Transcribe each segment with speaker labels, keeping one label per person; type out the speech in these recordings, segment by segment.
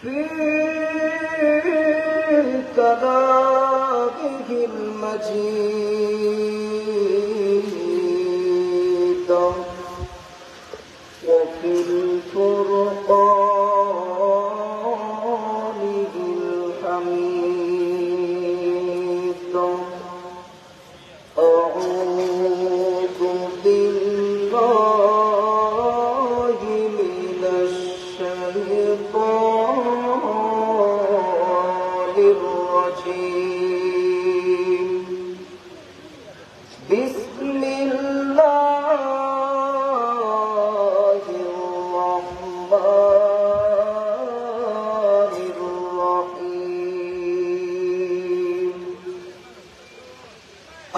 Speaker 1: في كلامه المجيد وفي الفرقانه الحميد. أعوذ بالله من الشيطان الرجيم. بسم الله الرحمن الرحيم.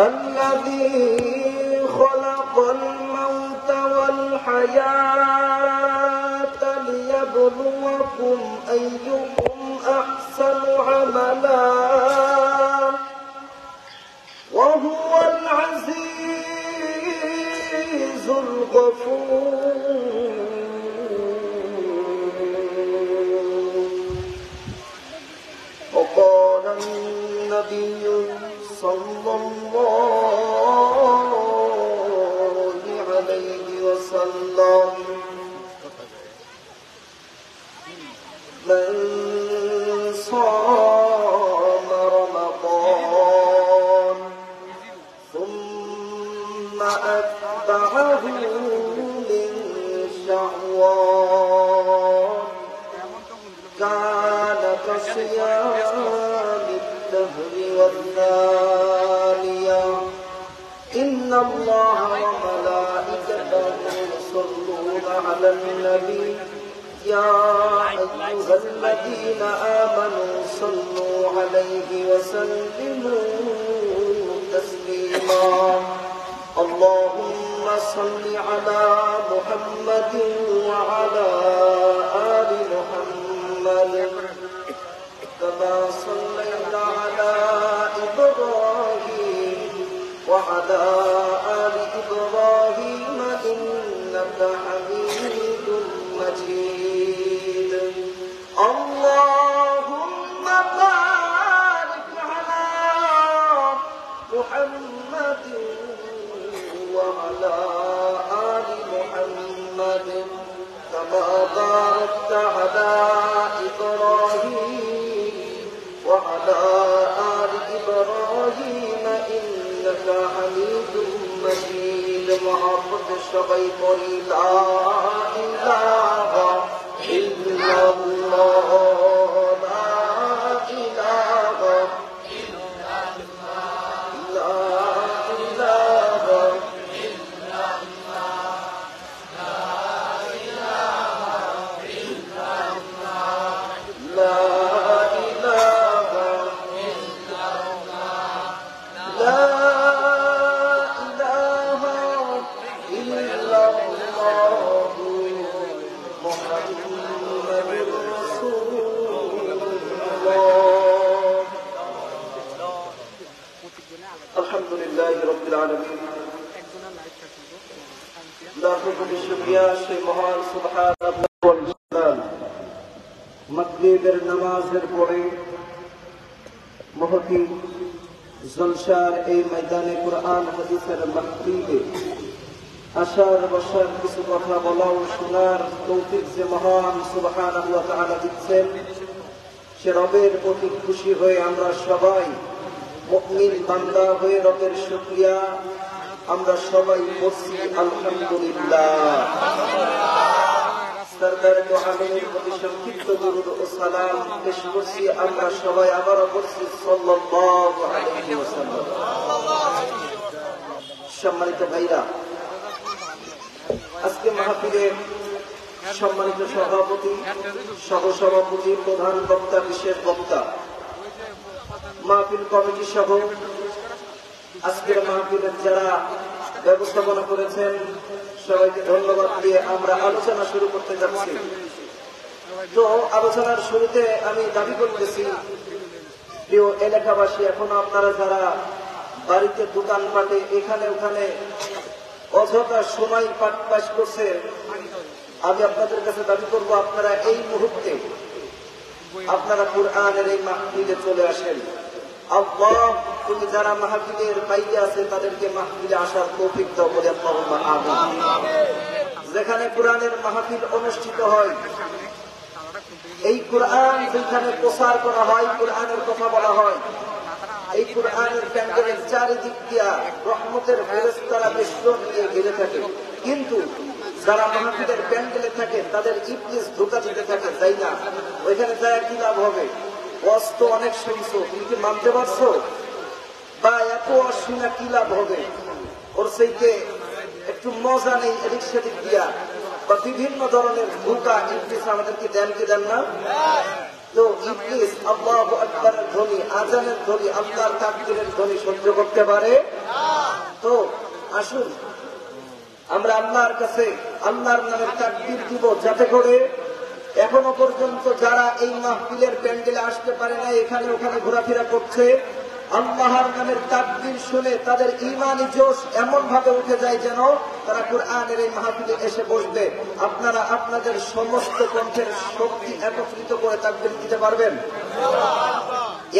Speaker 1: الذي خلق الموت والحياة ليبلوكم أيكم أحسن عملا وهو العزيز الغفور. وقال النبي صلى الله عليه وسلم: من صام رمضان ثم أتبعه من شعوان كان كصيام الدهر والثانية. إن الله وملائكته يصلون على النبي يا أيها الذين آمنوا صلوا عليه وسلموا تسليما. اللهم صل على محمد وعلى آل محمد كما صليت على إبراهيم وعلى آل إبراهيم إنك حميد مجيد. اللهم بارك على محمد وعلى آل محمد كما باركت على إبراهيم وعلى آل إبراهيم إنك حميد مجيد. محمد الشبيطان لا إله إلا الله لا إله إلا الله لا إله إلا الله لا إله إلا الله لا إله إلا الله لا إله إلا الله محمد رسول الله. الحمد لله رب العالمين. লাখো শুকরিয়া সেই মহান সুবহানাহু ওয়া তাআলা। মাগরিবের নামাজের পরে মহতি জলসার এই ময়দানে কোরআন হাদিসের মাহফিলে আশার বসার কিছু কথা বলা ও শোনার তৌফিক যে মহান সুবহানাহু ওয়া তাআলা দিচ্ছেন, সে রবের প্রতি খুশি হয়ে আমরা সবাই মুমিন বান্দা হয়ে রবের শুকরিয়া আমরা সবাই পড়ছি আলহামদুলিল্লাহ। সরকার তো আমিনের প্রতি সংক্ষিপ্ত দরুদ ও সালাম পেশ করছি আমরা সবাই আবারও পড়ছি সাল্লাল্লাহু আলাইহি ওয়াসাল্লাম। সম্মানিত ভাইরা, আজকে মাহফিলের সম্মানিত সভাপতি, সহসভাপতি, প্রধান বক্তা, বিশেষ বক্তা, মাহফিল কমিটি সহ আজকের মাহফিলের যারা ব্যবস্থাপনা করেছেন সবাইকে ধন্যবাদ দিয়ে আমরা আলোচনা শুরু করতে যাচ্ছি। তো আলোচনার শুরুতে আমি দাবি করতেছি, প্রিয় এলাকাবাসী, এখনো আপনারা যারা বাড়িতে দোকানপাটে এখানে ওখানে অযথা সময় পাস করছে, আমি আপনাদের কাছে দাবি করব, আপনারা এই মুহূর্তে আপনারা কুরআনের এই মাহফিলে চলে আসেন। আল্লাহ তুমি যারা মাহফিলের বাইরে আছে তাদেরকে মাহফিলে আসার তৌফিক দাও বলে আল্লাহুম্মা আমিন। যেখানে কুরআনের মাহফিল অনুষ্ঠিত হয়, এই কুরআন যেখানে প্রচার করা হয়, কুরআনের কথা বলা হয়, এই কুরআনের প্যান্ডেলের চারিদিক দিয়া রহমতের ফেরেশতারা বেষ্টন নিয়ে ঘিরে থাকে। কিন্তু যারা মাহফিলের প্যান্ডেলে থাকে তাদের ইবলিস ধোঁকা দিতে থাকে, তাই না? ওইখানে যায় কি লাভ হবে? অস্ত অনেক শুনছো, তুমি কি মানতে পারছো? বা এত অশুনা কি লাভ হবে? ওর সেইতে একটু মজা নেই এদিক সেদিক দিয়া, বা বিভিন্ন ধরনের ধোঁকা ইবলিস আমাদেরকে দেন কি দেন না? তো ইবলিস আল্লাহু আকবারের ধ্বনি, আজানের ধ্বনি, আল্লাহর তাকবীরের ধ্বনি সহ্য করতে পারে? তো আসুন আমরা আল্লাহর কাছে আল্লাহর নামের তাকবীর দিব, যাতে করে এখনো পর্যন্ত যারা এই মাহফিলের প্যান্ডেলে আসতে পারে না, এখানে ওখানে ঘোরাফেরা করছে, আল্লাহর নামের তাকবীর শুনে তাদের ঈমানি জোশ এমন ভাবে উঠে যায় যেন তারা কুরআনের এই মাহফিলে এসে বসবে। আপনারা আপনাদের সমস্ত কণ্ঠের শক্তি একত্রিত করে তাকবীর দিতে পারবেন?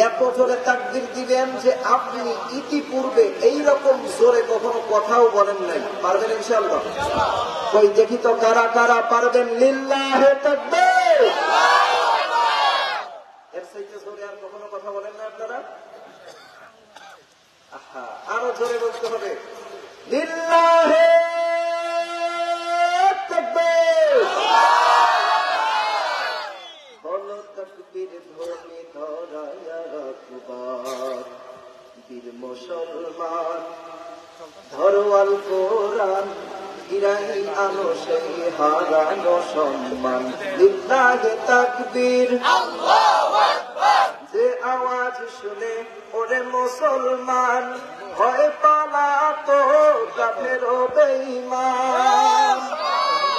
Speaker 1: এত জোরে তাকবীর দিবেন যে আপনি ইতিপূর্বে এইরকম জোরে কখনো কথাও বলেন নাই। পারবেন ইনশাআল্লাহ? কই দেখি তো কারা কারা পারবেন? লিল্লাহে তাকবীর। এর চাইতে জোরে আর কখনো কথা বলেন না আপনারা? আরো জোরে বলতে হবে, লিল্লাহে তাকবীর। বলো তাকবীর ধ্বনি ধরায়া রাখবার, বীর মুসলমান ধরো আল কোরআন, ফিরাই আনো সেই হারানো সম্মান। লিল্লাহে তাকবীর, আল্লাহু আকবার। যে আওয়াজ শুনে ওরে মুসলমান ভয় পালাতো কাফের ও বেঈমান।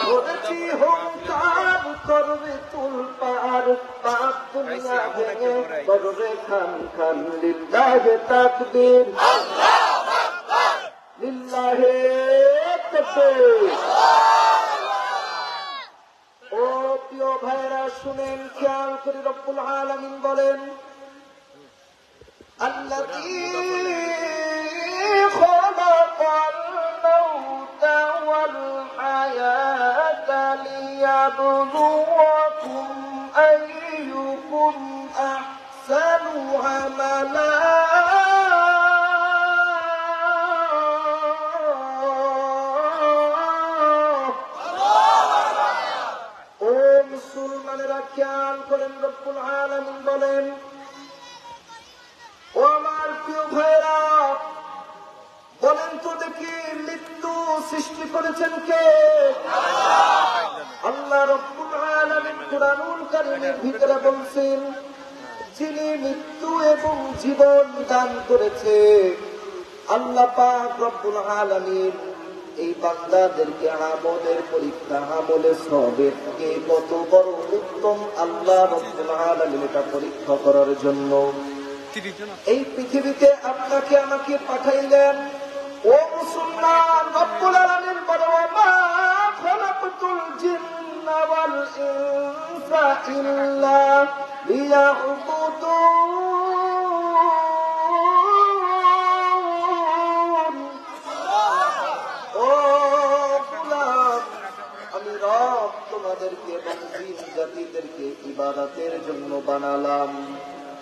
Speaker 1: ধরেছি হুঙ্কার করবে তুলপার, পাপ দুনিয়া ভেঙে করবে খান খান। লিল্লাহে তাকবীর, আল্লাহু আকবার। লিল্লাহে তাকবীর। ও প্রিয় ভাইরা শুনেন, খেয়াল করে রব্বুল আলামিন বলেন, الذي خلق الموت والحياة ليبلوكم أيكم أحسن عملا। ও মুসলমানেরা খেয়াল করেন, রব্বুল আলামিন বলেন, ও আমার প্রিয় ভাইরা বলেন তো দেখি, মৃত্যু সৃষ্টি করেছেন কে? আল্লাহ রব্বুল আলামিন কুরআনুল কারীমের ভিতরে বলছেন, যিনি মৃত্যু এবং জীবন দান করেছে আল্লাহ পাক রব্বুল আলামিন এই বান্দাদেরকে আমলের পরীক্ষা, আমলে সবের কে কত বড় উত্তম আল্লাহ রব্বুল আলামিন এটা পরীক্ষা করার জন্য এই পৃথিবীতে আপনাকে আমাকে পাঠাইলেন। ও মুসলমান, রব্বুল আলামিন বলেন, ওয়া খালাকতুল জিন্না ওয়াল ইনসা ইল্লা লিয়াবুদুন। ও গোলাম, আমি রব তোমাদেরকে এবং জিন জাতিদেরকে ইবাদতের জন্য বানালাম।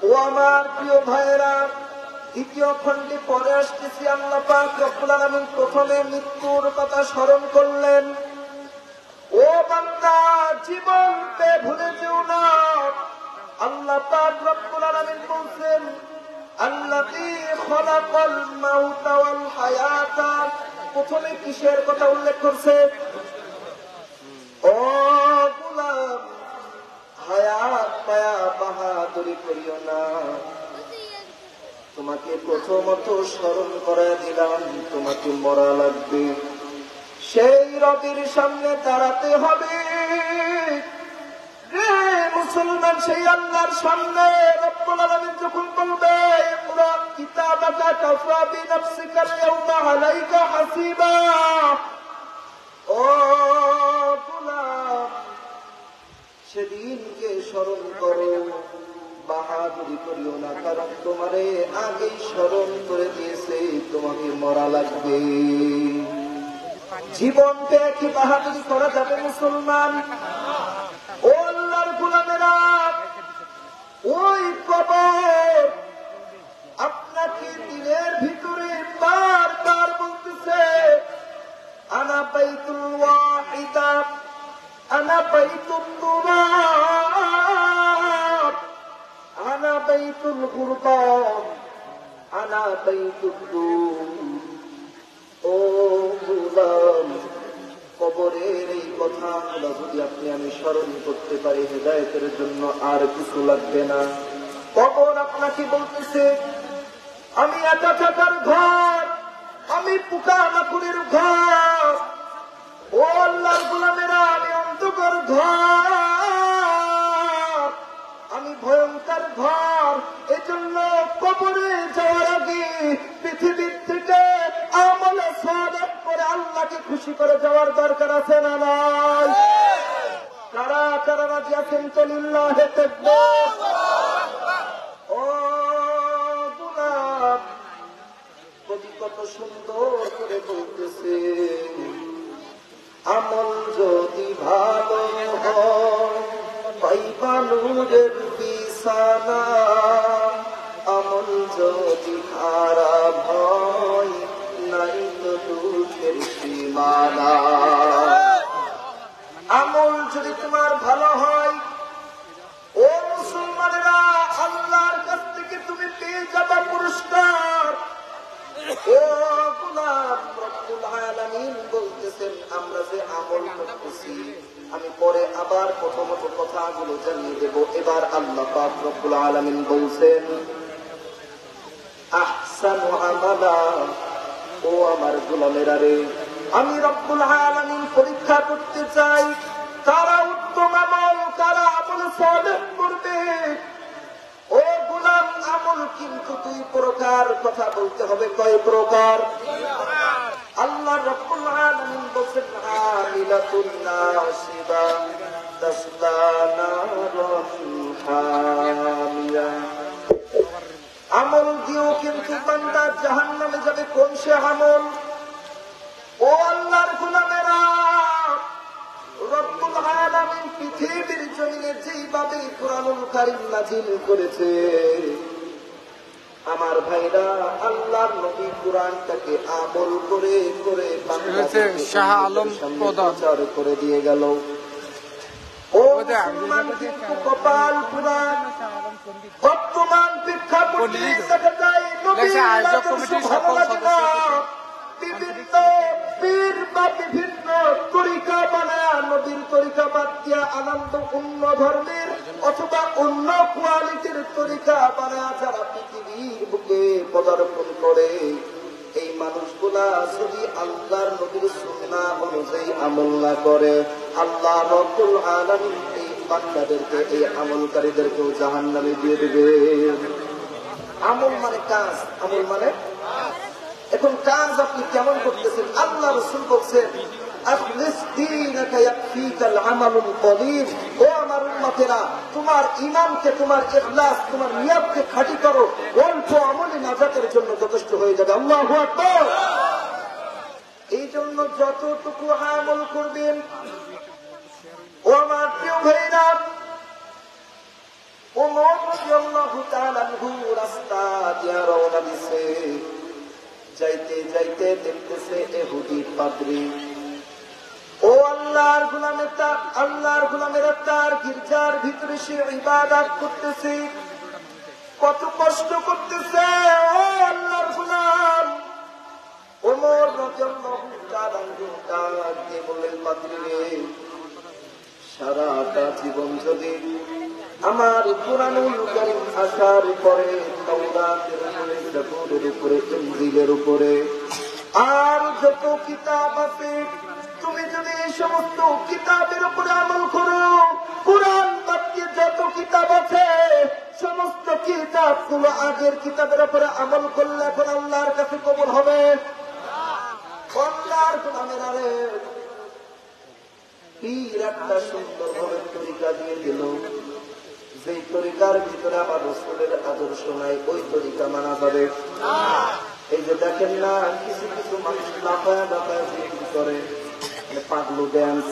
Speaker 1: ও আমার প্রিয় ভাইরা, দ্বিতীয় খণ্ডে পরে আসতেছি। আল্লাহ পাক রব্বুল আলামিন প্রথমে মৃত্যুর কথা স্মরণ করলেন। ও বান্দা, জীবন পেয়ে ভুলে যেও না। আল্লাহ পাক রব্বুল আলামিন বলছেন, আল্লাযী খালাকাল মাউতা ওয়াল হায়াতা। প্রথমে কিসের কথা উল্লেখ করছে? ও গোলাম, হায়াত পায়া বাহাদুরি করিও না। তোমাকে প্রথমত স্মরণ করে দিলাম, তোমাকে মরা লাগবে, সেই রবের সামনে দাঁড়াতে হবে। মুসলমান, সেই আল্লাহর সামনে রব্বুল আলামিন যখন বলবে, ইকরা কিতাবাকা কাফা বিনাফসিকা আল-ইয়াওমা আলাইকা হাসিবা। ও গোলাম, সেদিনকে স্মরণ করো, বাহাদুরি করিও না, কারণ তোমারে আগেই স্মরণ করে দিয়েছে তোমাকে মরা লাগবে। জীবনকে কি বাহাদুরি করা যাবে মুসলমান? ও আল্লাহর গোলামেরা, ওই কবর আপনাকে দিনের ভিতরে বারবার বলতেছে, আনা বাইতুল ওয়াহিদা, আনা বাইতুল তুরাব, আনা বাইতুল কুরবান, আনা বাইতুল দুম। ও গোলাম, কবরের এই কথাগুলো যদি আপনি আমি স্মরণ করতে পারি, হেদায়েতের জন্য আর কিছু লাগবে না। কবর আপনাকে বলতেছে, আমি একা থাকার ঘর, আমি পোকামাকড়ের ঘর। ও আল্লাহর গোলামেরা, আমি অন্ধকার ঘর, আমি ভয়ঙ্কর ঘর। এজন্য কবরে যাওয়ার আগে পৃথিবীর থেকে আমল সালেহ করে আল্লাহকে খুশি করে যাওয়ার দরকার আছে না নাই? কারা কারা রাজি আছেন? তো লিল্লাহে তাকবীর। ও গোলাম, কবি কত সুন্দর করে বলতেছে, আমল যদি ভালো হয় পাইবা নূরের বিছানা, আমল যদি খারাপ হয় নাই তো দুঃখের সীমানা। আমল যদি তোমার ভালো হয়, ও মুসলমানেরা, আল্লাহর কাছ থেকে তুমি পেয়ে যাবা পুরস্কার। ও গোলাম, রব্বুল আলামিন বলতেছেন, আমরা যে আমল করতেছি, আমি পরে আবার প্রথমত কথাগুলো জানিয়ে দেব। এবার আল্লাহ পাক রব্বুল আলামিন বলছেন, আহসানু আমালা, ও আমার গোলামেরা রে, আমি রব্বুল আলামিন পরীক্ষা করতে চাই কারা উত্তম আমল, কারা আমল সালেহ করবে। ও গোলাম, আমল কিন্তু দুই প্রকার, কথা বলতে হবে কয় প্রকার? আল্লাহ রাব্বুল আলামিন বলেন, আমিলাতুন নাসিবা তাসলা নারান হামিয়া। আমল দিও কিন্তু বান্দা জাহান্নামে যাবে। কোন সে আমল? ও আল্লাহর গোলামেরা, রব্বুল আলামিন পৃথিবীর জমিনে যেইভাবে কোরআনুল কারীম নাযিল করেছে, আমার ভাইরা, আল্লাহর নবী কোরআনটাকে আমল করে করে শাহ আলম প্রচার করে দিয়ে গেল। ও মুসলমান, কিন্তু কপাল পুরা বর্তমান প্রেক্ষাপটে দেখা যায় নবীর আদর্শ ভালো লাগে না। বিভিন্ন পীর বা বিভিন্ন তরিকা বানায়, নবীর তরিকা বাদ দিয়া আনন্দ অন্য ধর্মের অথবা অন্য কোয়ালিটির তরিকা বানায় যারা পৃথিবীর বুকে পদার্পণ করে, এই মানুষগুলা যদি আল্লাহর নবীর সুন্নাহ অনুযায়ী আমল না করে, আল্লাহ রাব্বুল আলামিন এই বান্দাদেরকে, এই আমলকারীদেরকেও জাহান্নামে দিয়ে দেবে। আমল মানে কাজ, আমল মানে এখন কাজ আপনি কেমন করতেছেন? আল্লাহ রাসূল বলছেন, আখলিস দীনাকা ইয়াকফিকাল আমালুল কলিল। ও আমার উম্মতেরা, তোমার ঈমানকে, তোমার ইখলাস, তোমার নিয়তকে খাঁটি করো, অল্প আমলে নাজাতের জন্য যথেষ্ট হয়ে যাবে। আল্লাহু আকবার। এই জন্য যতটুকু আমল করবেন, ও আমার প্রিয় ভাইরা, ওমর রাদিয়াল্লাহু তাআলা আনহু রাস্তা দিয়া রওনা দিছে। যাইতে যাইতে দেখতেছে ইহুদি পাদ্রী, ও আল্লাহর গোলামেরা, আল্লাহর গোলামেরা তার গির্জার ভিতরে সে ইবাদত করতেছে, কত কষ্ট করতেছে। ও আল্লাহর গোলাম, ওমর রাদিয়াল্লাহু তাআলা আনহু ডাক দিয়ে বললেন, পাদ্রী রে, সারাটা জীবন যদি আমার কোরআনুল কারীম আসার পরে তাওরাতের উপরে, জাবুরের উপরে, ইনজিলের উপরে আর যত কিতাব আছে, তুমি যদি এই সমস্ত কিতাবের উপরে আমল করো, কোরআন বাদ দিয়ে যত কিতাব আছে সমস্ত কিতাবগুলো আগের কিতাবের উপরে আমল করলে এখন আল্লাহর কাছে কবুল হবে। আল্লাহর গোলামেরা রে, পীর একটা সুন্দরভাবে তরিকা দিয়ে দিল, যেই তরিকার ভিতরে আমার রাসূলের আদর্শ নাই, ওই তরিকা মানা যাবে। এই যে দেখেন না, কিছু কিছু মানুষ লাফায়া লাফায়া জিকির করে, পাগলু ড্যান্স,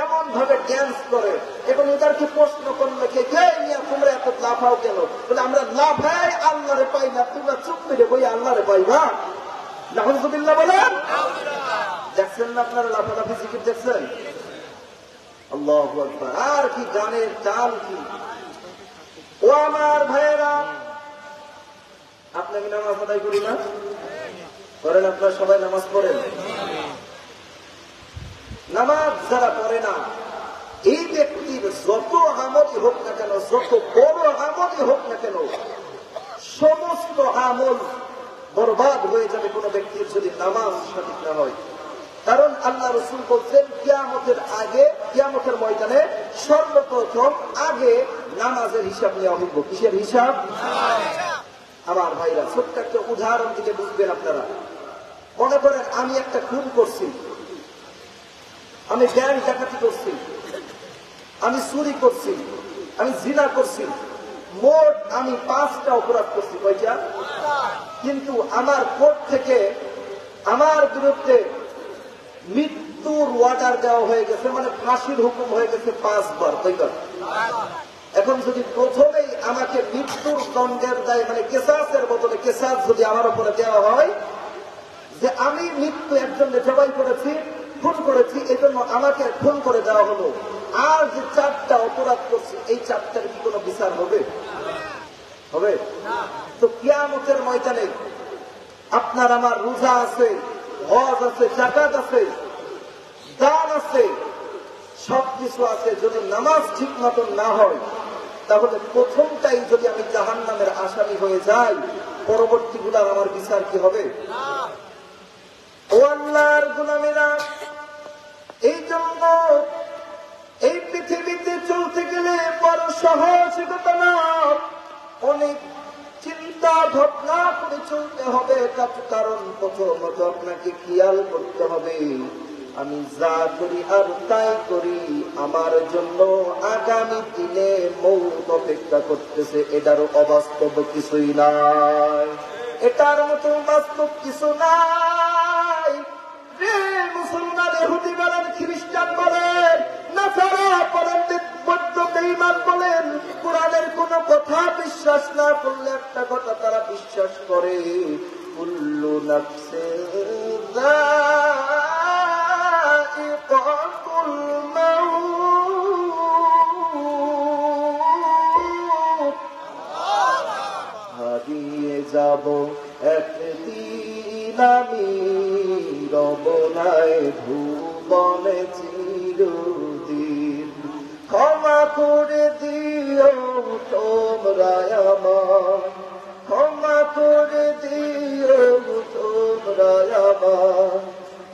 Speaker 1: এমন ভাবে ড্যান্স করে, এবং এদেরকে প্রশ্ন করলে কে নিয়ে তোমরা এত লাফাও কেন? বলে আমরা লাফাই আল্লাহরে পাই না, তোমরা চুপ করে বই আল্লাহরে পাই না। নাউযুবিল্লাহ বলেন। দেখছেন না আপনারা লাফালাফি জিকির দেখছেন? আল্লাহু আকবার। আর কি গানের চাল কি! ও আমার ভাইয়েরা, আপনাকে নামাজ আদায় করি না? করেন? আপনারা সবাই নামাজ পড়েন? নামাজ যারা পড়ে না, এই ব্যক্তির যত আমলই হোক না কেন, যত বড় আমলই হোক না কেন, সমস্ত আমল বরবাদ হয়ে যাবে কোন ব্যক্তির যদি নামাজ সঠিক না হয়। কারণ আল্লাহ রাসূল বলছেন, কিয়ামতের আগে, কিয়ামতের ময়দানে সর্বপ্রথম আগে নামাজের হিসাব নেওয়া হইব। কিসের হিসাব? আমার ভাইরা, ছোট্ট একটা উদাহরণ থেকে বুঝবেন আপনারা। মনে করেন আমি একটা খুন করছি, আমি ব্যাংক ডাকাতি করছি, আমি চুরি করছি, আমি জিনা করছি, মোট আমি 5টা অপরাধ করছি। কয়টা? কিন্তু আমার কোর্ট থেকে আমার বিরুদ্ধে মৃত্যুর অর্ডার দেওয়া হয়ে গেছে, মানে ফাঁসির হুকুম হয়ে গেছে 5 বার। কয়বার? এখন যদি প্রথমেই আমাকে মৃত্যুর দণ্ডের দায়, মানে কেসাসের বদলে কেসাস যদি আমার উপরে দেওয়া হয়, যে আমি মৃত্যু একজনকে জবাই করেছি, খুন করেছি, এই জন্য আমাকে খুন করে দেওয়া হলো, আর যে 4টা অপরাধ করছি, এই 4টার কি কোনো বিচার হবে? হবে? তো কিয়ামতের ময়দানে আপনার আমার রোজা আছে, হজ আছে, যাকাত আছে, দান আছে, সবকিছু আছে, যদি নামাজ ঠিক মতন না হয়, তাহলে প্রথমটাই যদি আমি জাহান্নামের আসামি হয়ে যাই, পরবর্তীগুলার আমার বিচার কি হবে? ও আল্লাহর গোলামেরা, এই জন্য এই পৃথিবীতে চলতে গেলে বড় সহজ কথা না, অনেক চিন্তা ভাবনা করে চলতে হবে। কারণ প্রথমত আপনাকে খেয়াল করতে হবে, আমি যা করি আর তাই করি, আমার জন্য আগামী দিনে মৌত অপেক্ষা করতেছে, এটারও অবাস্তব কিছুই নাই, এটার মতো বাস্তব কিছু নাই। মুসলমান, ইহুদি বলেন, খ্রিস্টান বলেন, নাসারা বলেন, বৌদ্ধ বেঈমান বলেন, কোরআনের কোন কথা বিশ্বাস না করলে একটা কথা তারা বিশ্বাস করে, কুল্লু নাফসিন যায়িকাতুল মাউত, হারিয়ে যাব একদিন আমি, রবনায় ভুবনে চিরদিন, ক্ষমা করে দিও তোমরা আমার, ক্ষমা করে দিও তোমরা আমার,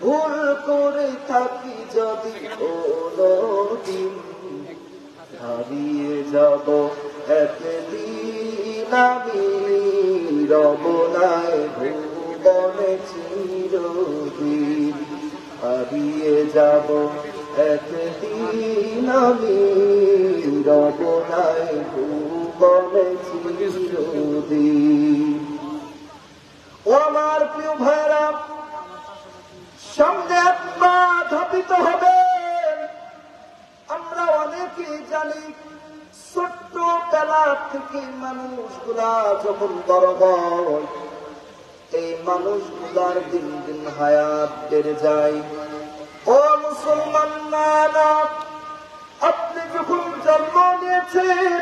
Speaker 1: ভুল করে থাকি যদি কোনদিন, হারিয়ে যাব একদিন আমি, রবনায় ভুবনে চিরদিন, হারিয়ে যাব একদিন আমি, রবনায় ভুবনে চিরদিন। ও আমার প্রিয় ভাইরা, সামনে আত্মা ধাপিত হবে। আমরা অনেকেই জানি, ছোট্ট বেলা থেকে মানুষগুলা যখন বড় হয়, এই মানুষগুলার দিন দিন হায়াত বেড়ে যায়। ও মুসলমান, না, আপনি যখন জন্ম নিয়েছেন,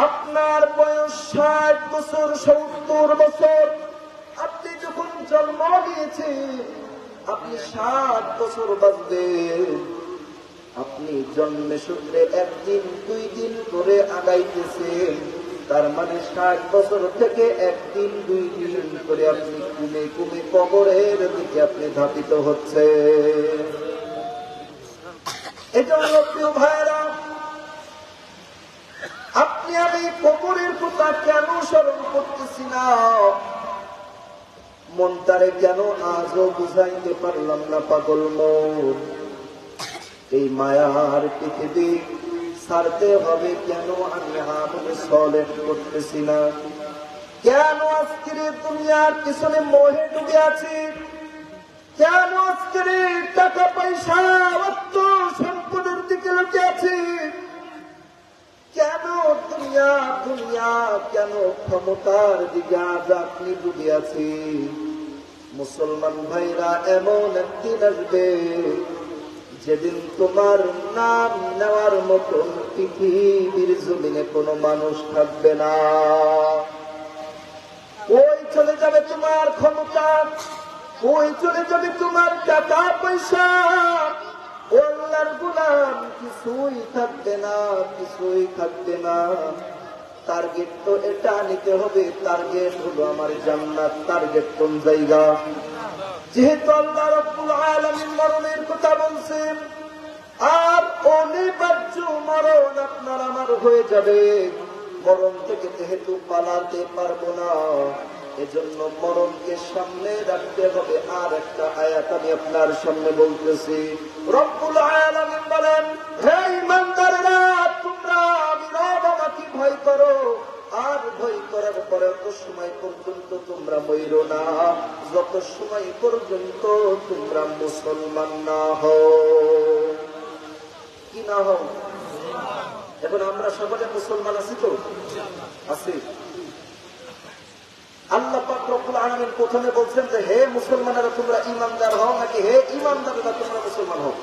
Speaker 1: আপনার বয়স 60 বছর, 70 বছর, আপনি যখন জন্ম নিয়েছেন, আপনি 60 বছর বাঁচবেন। আপনি জন্মে সূত্রে 1 দিন 2 দিন করে আগাইতেছেন, তার মানে 60 বছর থেকে 1 দিন 2 দিন করে আপনি কমে কমে কবরের দিকে আপনি ধাপিত হচ্ছে। এজন্য প্রিয় ভাইরা, আপনি আমি কবরের কথা কেন স্মরণ করতেছি না, মনটারে কেন আজও বুঝাইতে পারলাম না? পাগল মন, এই মায়ার পৃথিবী ছাড়তে হবে কেন? আমি আমলে সলেহ করতেছি না কেন? আজকের দুনিয়ার পিছনে মোহে ডুবে আছি কেন? আজকের টাকা পয়সা অর্থ সম্পদের দিকে লুটে আছি কেন? দুনিয়া দুনিয়া কেন? ক্ষমতার দিকে আজ আপনি ডুবে আছি। মুসলমান ভাইরা, এমন একদিন আসবে যেদিন তোমার নাম নেওয়ার মতন পৃথিবীর জমিনে কোনো মানুষ থাকবে না। ওই চলে যাবে তোমার ক্ষমতা, ওই চলে যাবে তোমার টাকা পয়সা, আল্লাহর গোলাম কিছুই থাকবে না, কিছুই থাকবে না। টার্গেট তো এটা নিতে হবে, টার্গেট হলো আমার জান্নাত। টার্গেট কোন জায়গা? যেহেতু আল্লাহ রাব্বুল আলামিন মরণের কথা বলছেন, আর অনিবার্য মরণ আপনার আমার হয়ে যাবে। মরণ থেকে যেহেতু পালাতে পারবো না, এজন্য মরণকে সামনে রাখতে হবে। আর একটা আয়াত আমি আপনার সামনে বলতেছি। রব্বুল আলামিন বলেন, হে ঈমানদাররা, তোমরা আমি রব আমাকে ভয় করো, আর ভয় করার পরে অত সময় পর্যন্ত তোমরা মইরো না, যত সময় পর্যন্ত তোমরা মুসলমান না হও। কি না হও? এখন আমরা সকলে মুসলমান আছি তো? আছি। আল্লাহ পাক রব্বুল আলামিন প্রথমে বলছেন যে, হে মুসলমানেরা তোমরা ঈমানদার হও, নাকি হে ঈমানদারেরা তোমরা মুসলমান হও?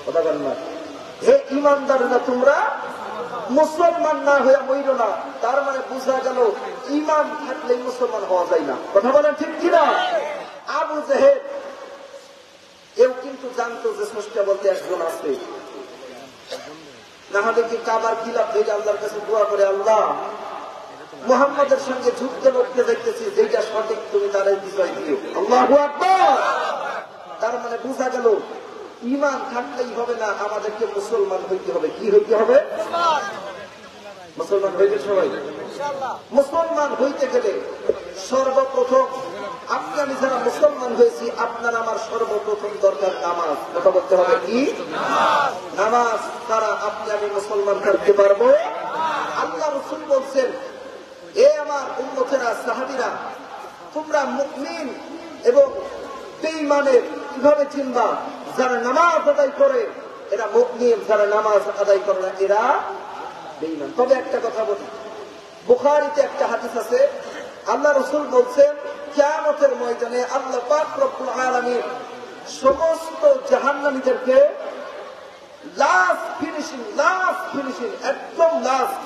Speaker 1: কথা বলেন না। হে ঈমানদারেরা তোমরা মুসলমান না হয়ে মইরো না। তার মানে বোঝা গেল ঈমান থাকলেই মুসলমান হওয়া যায় না। কথা বলেন ঠিক কিনা? আবু জেহেল এও কিন্তু জানতো যে স্রষ্টা বলতে একজন আছে। না হলে কি কাবার খিলাফ থেকে আল্লাহর কাছে দোয়া করে, আল্লাহ মুহাম্মাদের সঙ্গে যুদ্ধে লড়তে দেখতেছি, যেটা সঠিক তুমি তারাই বিজয় দিও। আল্লাহু আকবার। তার মানে বোঝা গেল ঈমান থাকলেই হবে না, আমাদেরকে মুসলমান হইতে হবে। কি হইতে হবে? মুসলমান হইতে সবাই মুসলমান হইতে গেলে সর্বপ্রথম আপনি আমি যারা মুসলমান হয়েছি, আপনার আমার সর্বপ্রথম দরকার নামাজ। কথা বলতে হবে কি? নামাজ ছাড়া আপনি আমি মুসলমান থাকতে পারবো? আল্লাহ রাসূল বলছেন, এ আমার উম্মতেরা, সাহাবীরা, তোমরা মুমিন এবং বেঈমানের কিভাবে চিনবা? যারা নামাজ আদায় করে এরা মুমিন, যারা নামাজ আদায় করে না এরা বেঈমান। তবে একটা কথা বলি, বুখারীতে একটা হাদিস আছে, আল্লাহ রাসূল বলছেন, কিয়ামতের ময়দানে আল্লাহ পাক রব্বুল আলামিন সমস্ত জাহান্নামীদেরকে লাস্ট ফিনিশিং একদম লাস্ট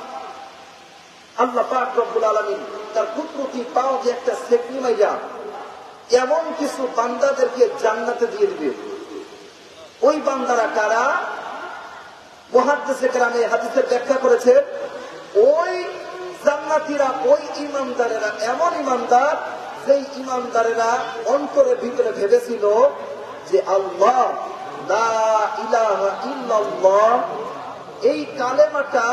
Speaker 1: আল্লাহ পাক রব্বুল আলামিন তার কুদরতি পাও যে একটা সেকনি মাইয়া এমন কিছু বান্দাদেরকে জান্নাতে দিয়ে দিবে। ওই বান্দারা কারা? মুহাদ্দিসে কেরামে হাদিসের ব্যাখ্যা করেছে, ওই জান্নাতীরা, ওই ঈমানদারেরা এমন ঈমানদার, যেই ঈমানদারেরা অন্তরের ভিতরে ভেবেছিল যে আল্লাহ লা ইলাহা ইল্লাল্লাহ, এই কালেমাটা,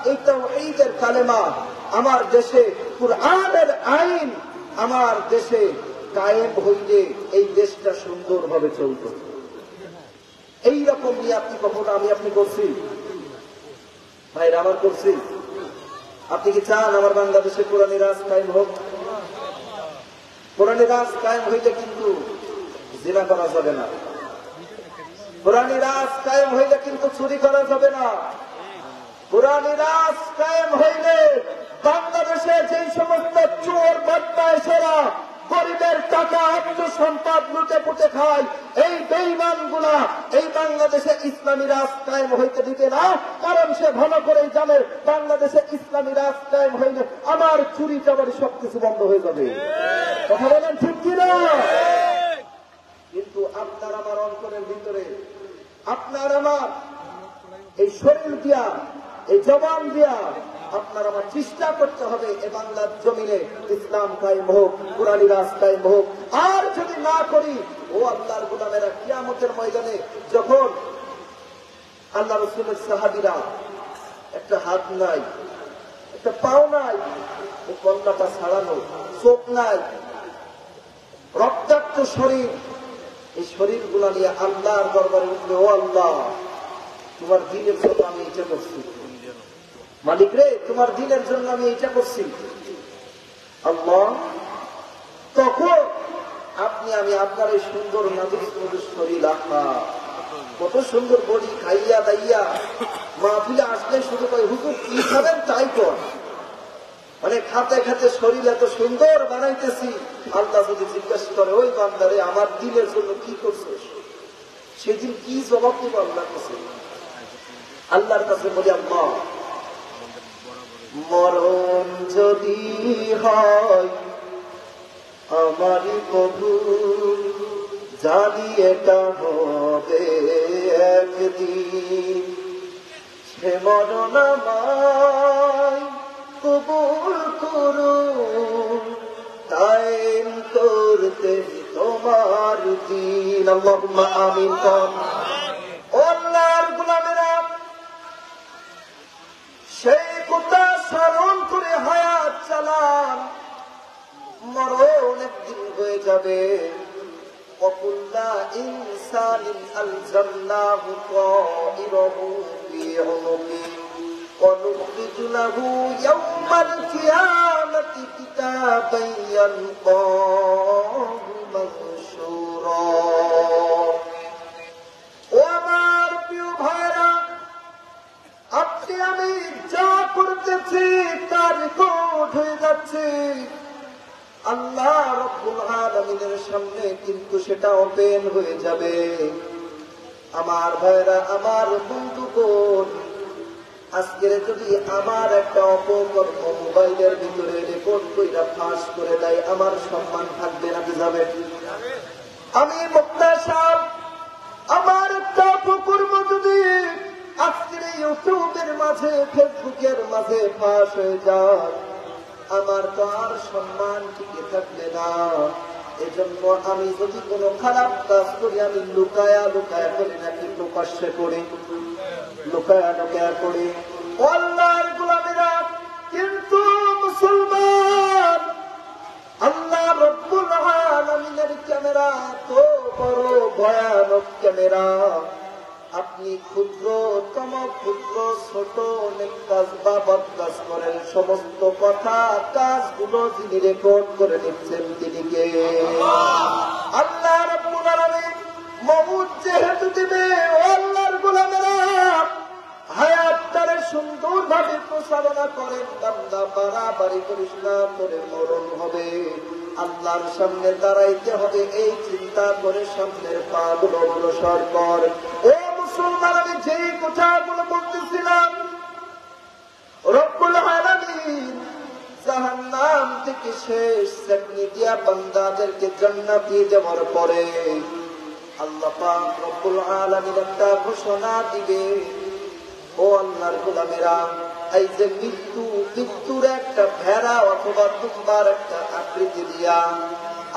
Speaker 1: এই তাওহীদের কালেমা আমার দেশে, কুরআনের আইন আমার দেশে কায়েম হইলে এই দেশটা সুন্দরভাবে চলত। এইরকম নিয়ে আপনি কখনো আমি আপনি করছি? ভাইরা আমার করছি? আপনি কি চান আমার বাংলাদেশে কোরআনী রাজ কায়েম হোক? কোরআনী রাজ কায়েম হইলে কিন্তু জিনা করা যাবে না। কোরআনী রাজ কায়েম হইলে কিন্তু চুরি করা যাবে না। কোরআনী রাজ কায়েম হইলে বাংলাদেশে যেই সমস্ত চোর বদমাইশেরা গরিবের টাকা আত্ম সম্পদ লুটে পুটে খায়, এই বেঈমানগুলা এই বাংলাদেশে ইসলামী রাজ কায়েম হইতে দিতে না। কারণ সে ভালো করেই জানে বাংলাদেশে ইসলামী রাজ কায়েম হইলে আমার চুরি চামারি সবকিছু বন্ধ হয়ে যাবে। কথা বলেন ঠিক কিনা? কিন্তু আপনার আমার অন্তরের ভিতরে, আপনার আমার এই শরীর দিয়া, এই জবান দিয়া আপনার আমার চেষ্টা করতে হবে এ বাংলার জমিনে ইসলাম কায়েম হোক, কোরআনী রাজ কায়েম হোক। আর যদি না করি, ও আল্লাহর গোলামেরা, কিয়ামতের ময়দানে যখন আল্লাহ রাসূলের সাহাবীরা একটা হাত নাই, একটা পাও নাই, এই কন্যাটা ছাড়ানো, চোখ নাই, রক্তাক্ত শরীর, এই শরীরগুলো নিয়ে আল্লাহর দরবারে উঠবে, ও আল্লাহ তোমার দিনের জন্য আমি এটা করছি, মালিক রে তোমার দিনের জন্য আমি এটা করছি আল্লাহ। তখন আপনি আমি আপনার এই সুন্দর নাজুক শরীর, আহা কত সুন্দর বডি, খাইয়া দাইয়া মাহফিলে আসলে শুধু কয় হুজুর কি খাবেন তাই কর, মানে খাতে খাতে শরীর এত সুন্দর বানাইতেছি। আল্লাহ যদি জিজ্ঞাসা করে ওই বান্দারে আমার দিনের জন্য কি করছিস, সেদিন কি জবাব দিব আল্লাহর কাছে? আল্লাহর কাছে বলি আল্লাহ মরণ যদি হয় আমারই প্রভু, জানি এটা হবে একদিন, সে মরণ আমায় কবুল করুন, কায়েম করতে তোমার দিন। আল্লাহুম্মা আমিন। আল্লাহর গোলামেরা সেই কথা স্মরণ করে হায়াত চালান, মরণ একদিন হয়ে যাবে। وَكُلَّ إِنسَانٍ أَلْزَمْنَاهُ طَائِرَهُ فِي عُنُقِهِ وَنُخْرِجُ لَهُ يَوْمَ الْقِيَامَةِ كِتَابًا يَلْقَاهُ مَنشُورًا। ও আমার প্রিয় ভাইরা, আপনি আমি যা করতেছি তার রেকর্ড হয়ে যাচ্ছে আল্লাহ রাব্বুল আলামিনের সামনে, কিন্তু সেটা ওপেন হয়ে যাবে। আমার ভাইরা, আমার বন্ধুগণ, আজকের যদি আমার একটা অপকর্ম মোবাইলের ভিতরে রেকর্ড কইরা ফাঁস করে দেয়, আমার সম্মান থাকবে নাকি যাবে? আমি বক্তা সাহেব, আমার একটা অপকর্ম যদি আজকের ইউটিউবের মাঝে, ফেসবুকের মাঝে ফাঁস হয়ে যায়, আমার তো আর সম্মান টিকে থাকবে না। এজন্য আমি যদি কোনো খারাপ কাজ করি, আমি লুকায়া লুকায়া করি নাকি প্রকাশ্যে করি? লুকায়া লুকায়া করি। আল্লাহর গোলামেরা, কিন্তু মুসলমান, আল্লাহ রাব্বুল আলামিনের ক্যামেরা তো বড় ভয়ানক ক্যামেরা। আপনি ক্ষুদ্রতম ক্ষুদ্র ছোট অনেক কাজ বা বদ কাজ করেন, সমস্ত কথা কাজগুলো যিনি রেকর্ড করে নিচ্ছেন তিনি কে? আল্লাহ রাব্বুল আলামিন। মওত যেহেতু দিবে, ও আল্লাহর গোলামেরা, হায়াতটারে সুন্দরভাবে প্রচারণা করেন। বান্দা বাড়াবাড়ি করিস না, তোরে মরণ হবে, আল্লাহর সামনে দাঁড়াইতে হবে, এই চিন্তা করে সামনের পা গুলো অগ্রসর কর। ও মুসলমান, আমি যেই কথাগুলো বলতেছিলাম, রব্বুল আলামিন জাহান্নাম থেকে শেষ চাকরি দিয়া বান্দাদেরকে জান্নাত দিয়ে দেওয়ার পরে আল্লাহ পাক রব্বুল আলামিন একটা ঘোষণা দিবে, ও আল্লাহর গোলামেরা, এই যে মৃত্যুর একটা ভেড়া অথবা দুম্বার একটা আকৃতি দিয়া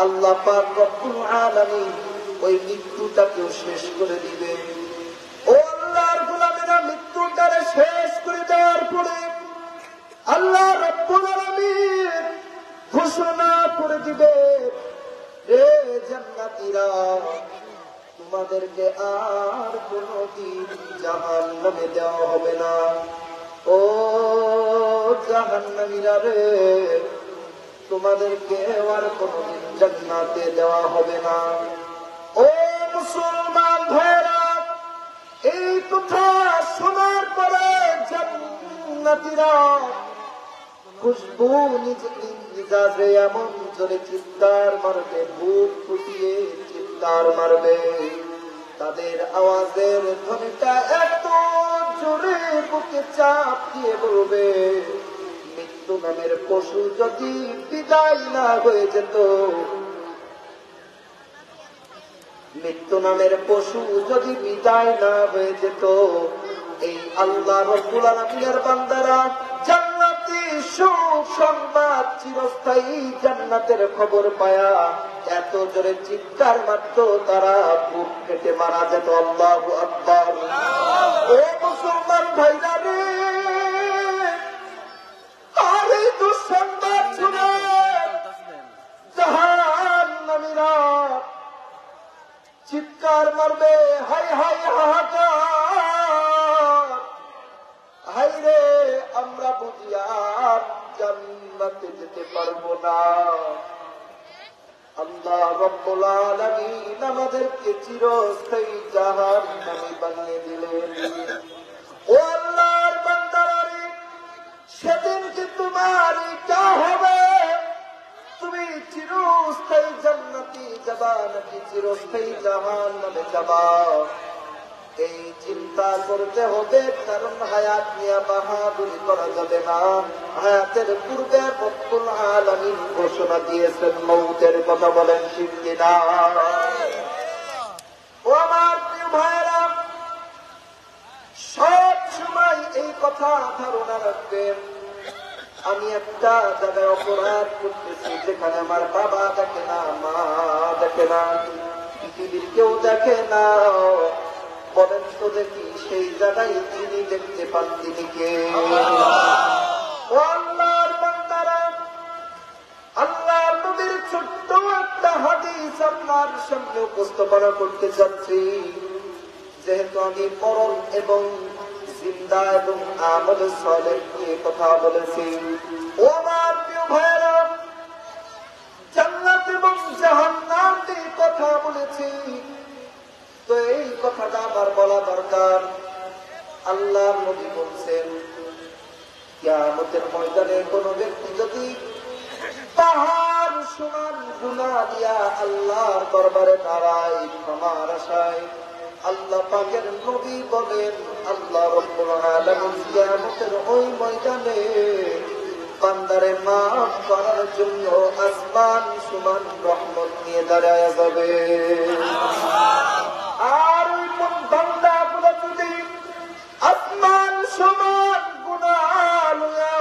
Speaker 1: আল্লাহ পাক রব্বুল আলামিন ওই মৃত্যুটাকেও শেষ করে দিবে। ও আল্লাহর গোলামেরা, মৃত্যুটারে শেষ করে দেওয়ার পরে আল্লাহ রাব্বুল আলামিন ঘোষণা করে দিবে, হে জান্নাতীরা, তোমাদেরকে আর কোনদিন জাহান্নামে দেওয়া হবে না। ও জাহান্নামীরা রে, তোমাদেরকে আর কোনদিন জান্নাতে দেওয়া হবে না। ও মুসলমান ভাইরা, এই কথা শোনার পরে জান্নাতীরা খুশবু নিজাজে এমন জোরে চিৎকার মারবে, বুক ফুটিয়ে চিৎকার মারবে। তাদের আওয়াজের ধ্বনিটা এত জোরে বুকে চাপ দিয়ে বলবে, মৃত্যু নামের পশু যদি বিদায় না হয়ে যেত, মৃত্যু নামের পশু যদি বিদায় না হয়ে যেত, এই আল্লাহ রাব্বুল আলামিনের বান্দারা জান্নাতি সুখ সংবাদ, চিরস্থায়ী জান্নাতের খবর পায়া এত জোরে চিৎকার মারত, তারা বুক কেটে মারা যেত। আল্লাহু আকবার। ও মুসলমান ভাইরা রে, আর এই দুঃসংবাদ শুনে জাহান্নামীরা আমরা বুঝি আর জান্নাতে যেতে পারবো না। আল্লাহ রাব্বুল আলামিন আমাদেরকে চিরস্থায়ী জাহান্নামী বানিয়ে দিলেন। ও আল্লাহর বান্দারা, সেদিন কি তোমার ইচ্ছা হবে তুমি চিরস্থায়ী জান্নাতে যাবা নাকি চিরস্থায়ী জাহান্নামে যাবা? এই চিন্তা করতে হবে, কারণ হায়াত নিয়ে বাহাদুরি করা যাবে না। হায়াতের পূর্বে রব্বুল আলামিন ঘোষণা দিয়েছেন মৌতের কথা, বলেন ঠিক কিনা? ও আমার প্রিয় ভাইরা, সব সময় এই কথা ধারণা রাখবেন, আমি একটা জায়গায় অপরাধ করতেছি যেখানে আমার বাবা দেখে না, মা দেখে না, পৃথিবীর কেউ দেখে না। বলেন তো দেখি, সেই জায়গায় যিনি দেখতে পান তিনি কে? আল্লাহর বান্দারা, আল্লাহর নবীর ছোট্ট একটা হাদিস আপনার সামনে উপস্থাপনা করতে যাচ্ছি। যেহেতু আমি মরণ এবং জিন্দা এবং আমল সালেহ নিয়ে কথা বলেছি, ও আমার প্রিয় ভাইরা, জান্নাত এবং জাহান্নাম নিয়ে কথা বলেছি, তো এই কথাটা আমার বলা দরকার। আল্লাহর নবী বলছেন, কিয়ামতের ময়দানে কোন ব্যক্তি যদি পাহাড় সমান গুনাহ দিয়া আল্লাহর দরবারে দাঁড়ায় ক্ষমার আশায়, আল্লাহ পাকের নবী বলেন, আল্লাহ রাব্বুল আলামিন কিয়ামতের ওই ময়দানে বান্দারে মাফ করার জন্য আসমান সমান রহমত নিয়ে দাঁড়ায় যাবে। আর ওই বান্দাগুলো যদি আসমান সমান গুনাহ লইয়া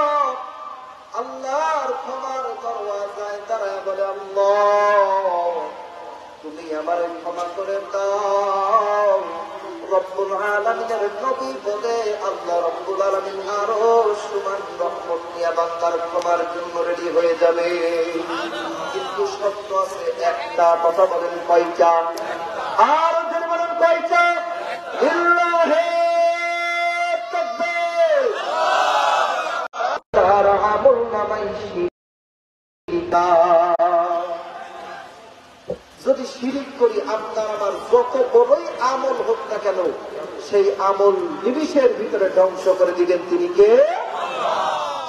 Speaker 1: আল্লাহর ক্ষমার দরওয়াজায় দাঁড়ায় বলে, আল্লাহ তুমি আমারে ক্ষমা করে দাও, রব্বুল আলামিনের নবী বলে, আল্লাহ রব্বুল আলামিন আরো সমান রহমত নিয়ে বান্দার ক্ষমার জন্য রেডি হয়ে যাবে। কিন্তু সত্য আছে একটা, কথা বলেন কয়টা? আর যদি বলেন কয়টা? ইল্লাহে তাকবীর। তার আমল নামাই শিরিকা, যদি শিরিক করি আপনার আমার যত বড়ই আমল হোক না কেন, সেই আমল নিমিষের ভিতরে ধ্বংস করে দিবেন তিনি কে?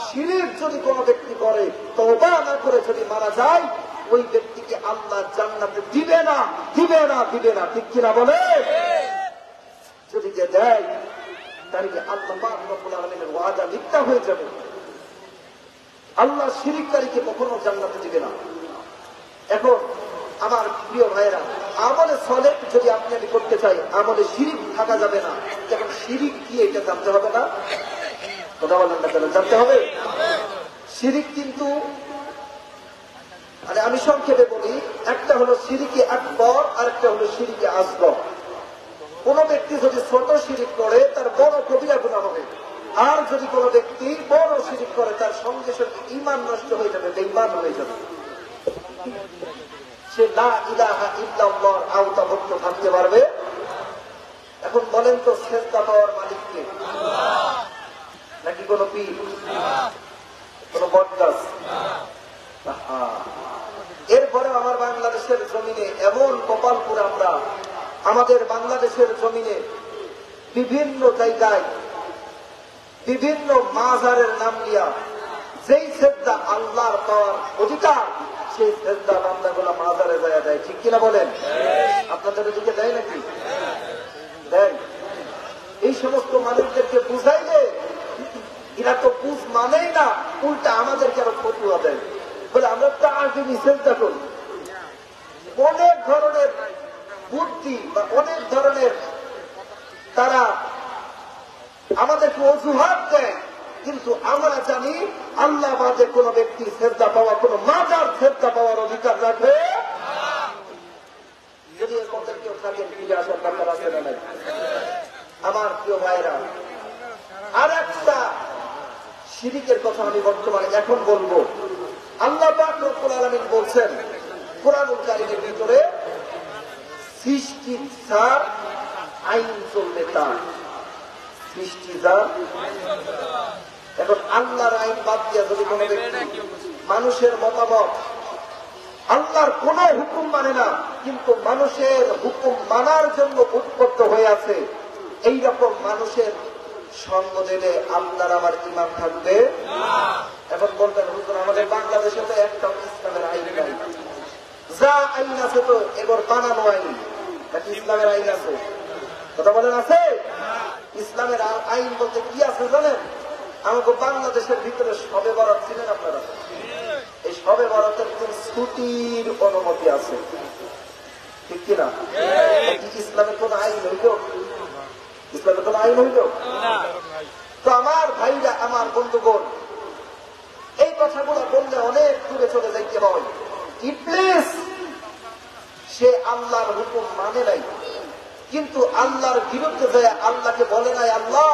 Speaker 1: শিরিক যদি কোনো ব্যক্তি করে, তওবা না করে যদি মারা যায়, ওই ব্যক্তিকে আল্লাহ জান্নাতে দিবে না, দিবে না, দিবে না। ঠিক কিনা বলে? যদি যে দেয়, তাহলে আল্লাহ পাক রব্বুল আলামিনের ওয়াদা মিথ্যা হয়ে যাবে। আল্লাহ শিরিককারীকে কখনো জান্নাতে দিবে না। এখন আমার প্রিয় ভাইয়েরা, আমলে সালেহ যদি আপনি আমি করতে চাই, আমলে শিরিক থাকা যাবে না। এখন শিরিক কি এটা জানতে হবে না? কথা বলেন না কেন? জানতে হবে। শিরিক কিন্তু আমি সংক্ষেপে বলি, একটা হলো শিরিকে আকবর, আর একটা হলো শিরিকে আসগর। কোন ব্যক্তি যদি ছোট শিরিক করে, তার বড় কবিরা গুনাহ হবে। আর যদি কোন ব্যক্তি বড় শিরিক করে, তার সঙ্গে সঙ্গে ঈমান নষ্ট হয়ে যাবে, বেঈমান হয়ে যাবে। সে লা ইলাহা ইল্লাল্লাহর আওতাভুক্ত থাকতে পারবে। এখন বলেন তো, সেজদা পাওয়ার মালিক কে? নাকি কোন পীর, কোন বটগাছ? এরপরে আমার বাংলাদেশের জমিনে এমন কপালপুর, আমরা আমাদের বাংলাদেশের জমিনে বিভিন্ন জায়গায় বিভিন্ন মাজারের নাম নিয়া যেই সেজদা আল্লাহর পাওয়ার অধিকার, সেই সেজদা বান্দাগুলা মাজারে যায় দেয়। ঠিক কিনা বলেন? আপনাদের দিকে দেয় নাকি? দেয়। এই সমস্ত মানুষদেরকে বুঝাইলে এরা তো বুঝ মানেই না, উল্টা আমাদেরকে আরো ফতুয়া দেয়, বলে আমরা তো আগে সেজদা করি। অনেক ধরনের বুদ্ধি বা অনেক ধরনের তারা আমাদেরকে অজুহাত দেয়, কিন্তু আমরা জানি আল্লাহ বাদে কোন ব্যক্তি সেজদা পাওয়া, কোন মাজার সেজদা পাওয়ার অধিকার রাখবে। যদি এর মধ্যে কেউ থাকেন, ফিরে আসার দরকার আছে না নাই? আমার প্রিয় ভাইরা, আর একটা শিরিকের কথা আমি বর্তমানে এখন বলবো। আল্লাহ পাক রব্বুল আলামিন বলছেন কুরআনুল কারীমের ভিতরে, সৃষ্টি যার, আইন চলবে তার। সৃষ্টি যার। এখন আল্লাহর আইন বাদ দিয়ে যদি কোনো ব্যক্তি মানুষের মতামত, আল্লাহর কোন হুকুম মানে না কিন্তু মানুষের হুকুম মানার জন্য উদ্বুদ্ধ হয়ে আছে, এইরকম মানুষের সঙ্গ দিলে আপনার আমার ঈমান থাকবে। এখন বলবেন হুজুর আমাদের বাংলাদেশে তো একটা ইসলামের আইন নাই, যা আইন আছে তো এবার বানানো আইন, নাকি ইসলামের আইন আছে? কথা বলেন আছে? ইসলামের আইন বলতে কি আছে জানেন? আমাকে বাংলাদেশের ভিতরে শবে বরাত ছিলেন আপনারা, এই শবে বরাতের ছুটির অনুমতি আছে, ঠিক কিনা? ইসলামের কোন আইন হইল? ইসলামের কোন আইন হইল? তো আমার ভাইরা, আমার বন্ধুগণ, এই কথাগুলো বললে অনেক দূরে চলে যাইতে হয়। ইবলিস সে আল্লাহর হুকুম মানে নাই, কিন্তু আল্লাহর বিরুদ্ধে যায় আল্লাহকে বলে নাই আল্লাহ